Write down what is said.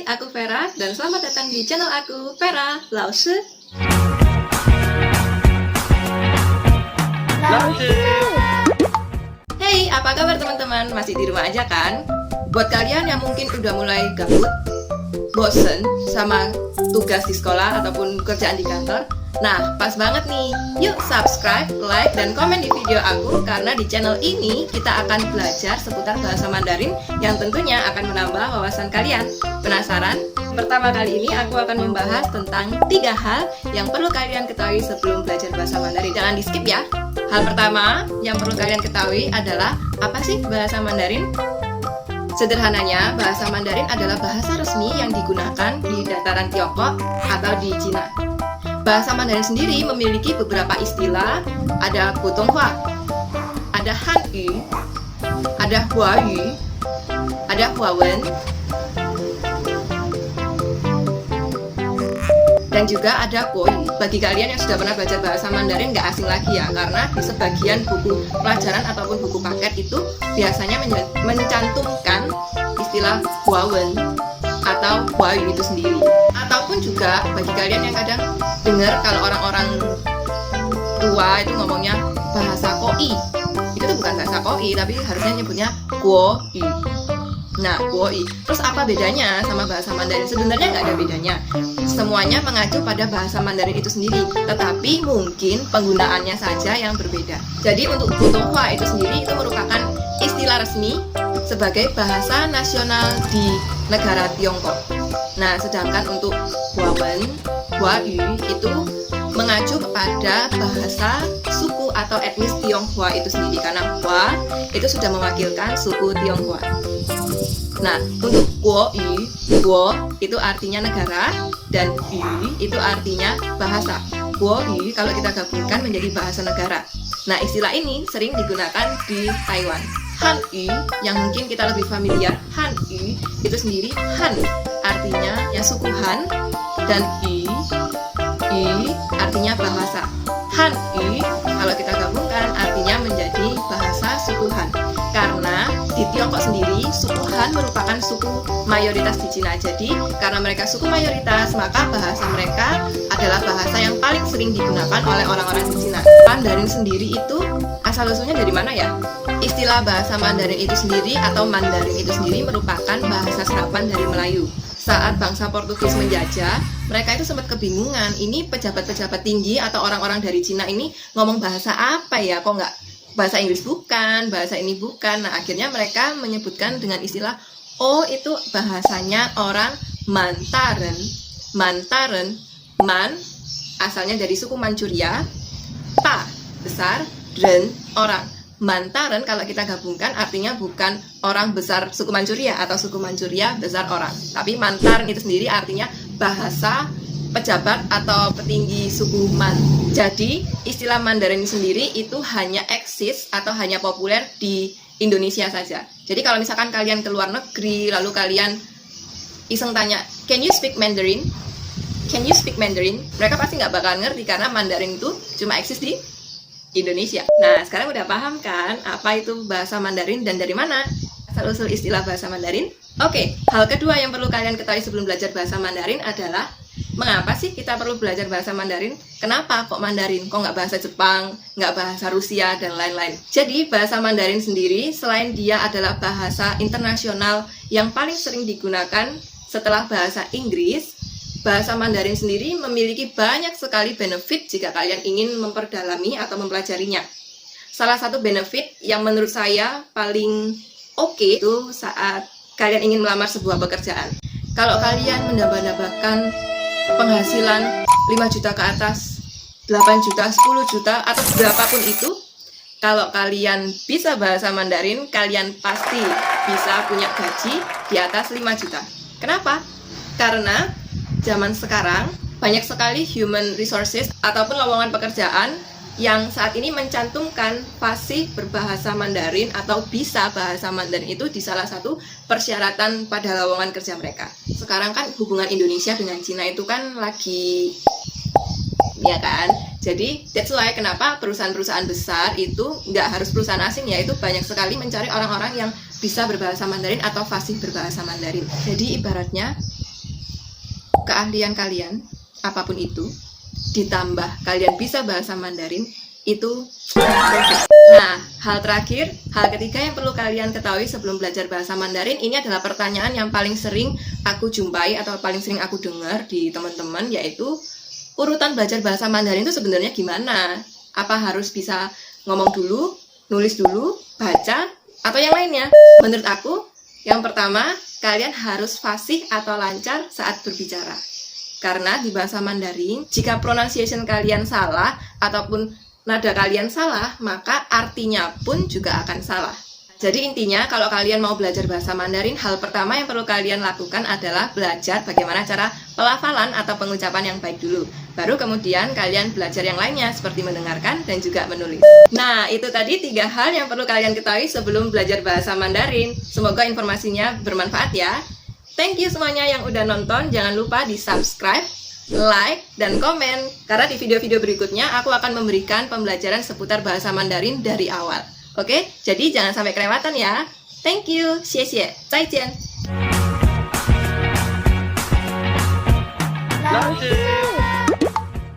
aku Vera dan selamat datang di channel aku, Vera Laoshi. Hey, apa kabar teman-teman? Masih di rumah aja kan? Buat kalian yang mungkin udah mulai gabut, bosen sama tugas di sekolah ataupun kerjaan di kantor, nah, pas banget nih. Yuk subscribe, like, dan komen di video aku karena di channel ini kita akan belajar seputar bahasa Mandarin yang tentunya akan menambah wawasan kalian. Penasaran? Pertama kali ini aku akan membahas tentang 3 hal yang perlu kalian ketahui sebelum belajar bahasa Mandarin. Jangan di skip ya. Hal pertama yang perlu kalian ketahui adalah apa sih bahasa Mandarin? Sederhananya, bahasa Mandarin adalah bahasa resmi yang digunakan di dataran Tiongkok atau di Cina. Bahasa Mandarin sendiri memiliki beberapa istilah, ada Putonghua, ada Hanyu, ada Huayu, ada Huawen, dan juga ada Guoyu. Bagi kalian yang sudah pernah belajar bahasa Mandarin nggak asing lagi ya, karena di sebagian buku pelajaran ataupun buku paket itu biasanya mencantumkan istilah Huawen atau Huayu itu sendiri. Ataupun juga bagi kalian yang kadang dengar kalau orang-orang tua itu ngomongnya bahasa Koi, itu tuh bukan bahasa Koi tapi harusnya nyebutnya Guoyu. Nah, Guoyu. Terus apa bedanya sama bahasa Mandarin? Sebenarnya nggak ada bedanya. Semuanya mengacu pada bahasa Mandarin itu sendiri, tetapi mungkin penggunaannya saja yang berbeda. Jadi untuk Putonghua itu sendiri itu merupakan istilah resmi sebagai bahasa nasional di negara Tiongkok. Nah, sedangkan untuk Huawen, Huayu itu mengacu kepada bahasa suku atau etnis Tionghoa itu sendiri, karena Hua itu sudah mewakilkan suku Tionghoa. Nah, untuk Guoyu, Guo itu artinya negara dan Yu itu artinya bahasa. Guoyu kalau kita gabungkan menjadi bahasa negara. Nah, istilah ini sering digunakan di Taiwan. Hanyu yang mungkin kita lebih familiar, Hanyu itu sendiri Han artinya ya suku Han, dan Yu artinya bahasa. Hanyu kalau kita gabungkan artinya menjadi bahasa suku Han. Karena di Tiongkok sendiri suku Han merupakan suku mayoritas di Cina. Jadi karena mereka suku mayoritas, maka bahasa mereka adalah bahasa yang paling sering digunakan oleh orang-orang di Cina. Mandarin sendiri itu asal-usulnya dari mana ya? Istilah bahasa Mandarin itu sendiri atau Mandarin itu sendiri merupakan bahasa serapan dari Melayu. Saat bangsa Portugis menjajah, mereka itu sempat kebingungan, ini pejabat-pejabat tinggi atau orang-orang dari Cina ini ngomong bahasa apa ya, kok nggak bahasa Inggris bukan, bahasa ini bukan. Nah, akhirnya mereka menyebutkan dengan istilah, oh itu bahasanya orang Mantaran. Mantaran, Man asalnya dari suku Manchuria, Ta besar, Ren orang. Mantaran kalau kita gabungkan artinya bukan orang besar suku Manchuria atau suku Manchuria besar orang, tapi Mantaran itu sendiri artinya bahasa pejabat atau petinggi suku Man. Jadi istilah Mandarin sendiri itu hanya eksis atau hanya populer di Indonesia saja. Jadi kalau misalkan kalian ke luar negeri lalu kalian iseng tanya, can you speak Mandarin? Can you speak Mandarin? Mereka pasti nggak bakal ngerti karena Mandarin itu cuma eksis di Indonesia. Nah, sekarang udah paham kan apa itu bahasa Mandarin dan dari mana asal-usul istilah bahasa Mandarin? Oke, hal kedua yang perlu kalian ketahui sebelum belajar bahasa Mandarin adalah mengapa sih kita perlu belajar bahasa Mandarin? Kenapa kok Mandarin? Kok nggak bahasa Jepang, nggak bahasa Rusia, dan lain-lain? Jadi, bahasa Mandarin sendiri selain dia adalah bahasa internasional yang paling sering digunakan setelah bahasa Inggris, bahasa Mandarin sendiri memiliki banyak sekali benefit jika kalian ingin memperdalami atau mempelajarinya. Salah satu benefit yang menurut saya paling oke itu saat kalian ingin melamar sebuah pekerjaan. Kalau kalian mendambakan penghasilan 5 juta ke atas, 8 juta, 10 juta, atau berapapun itu, kalau kalian bisa bahasa Mandarin, kalian pasti bisa punya gaji di atas 5 juta. Kenapa? Karena zaman sekarang banyak sekali human resources ataupun lowongan pekerjaan yang saat ini mencantumkan fasih berbahasa Mandarin atau bisa bahasa Mandarin itu di salah satu persyaratan pada lowongan kerja mereka. Sekarang kan hubungan Indonesia dengan Cina itu kan lagi, ya kan? Jadi that's why kenapa perusahaan-perusahaan besar itu nggak harus perusahaan asing ya, itu banyak sekali mencari orang-orang yang bisa berbahasa Mandarin atau fasih berbahasa Mandarin. Jadi ibaratnya keahlian kalian, apapun itu, ditambah kalian bisa bahasa Mandarin, itu perfect. Nah, hal terakhir, hal ketiga yang perlu kalian ketahui sebelum belajar bahasa Mandarin, ini adalah pertanyaan yang paling sering aku jumpai atau paling sering aku dengar di teman-teman, yaitu urutan belajar bahasa Mandarin itu sebenarnya gimana? Apa harus bisa ngomong dulu, nulis dulu, baca, atau yang lainnya? Menurut aku, yang pertama, kalian harus fasih atau lancar saat berbicara. Karena di bahasa Mandarin, jika pronunciation kalian salah ataupun nada kalian salah, maka artinya pun juga akan salah. Jadi intinya, kalau kalian mau belajar bahasa Mandarin, hal pertama yang perlu kalian lakukan adalah belajar bagaimana cara pelafalan atau pengucapan yang baik dulu. Baru kemudian kalian belajar yang lainnya, seperti mendengarkan dan juga menulis. Nah, itu tadi 3 hal yang perlu kalian ketahui sebelum belajar bahasa Mandarin. Semoga informasinya bermanfaat ya. Thank you semuanya yang udah nonton. Jangan lupa di subscribe, like, dan komen. Karena di video-video berikutnya aku akan memberikan pembelajaran seputar bahasa Mandarin dari awal. Oke, jadi jangan sampai kelewatan ya. Thank you, 谢谢，再见。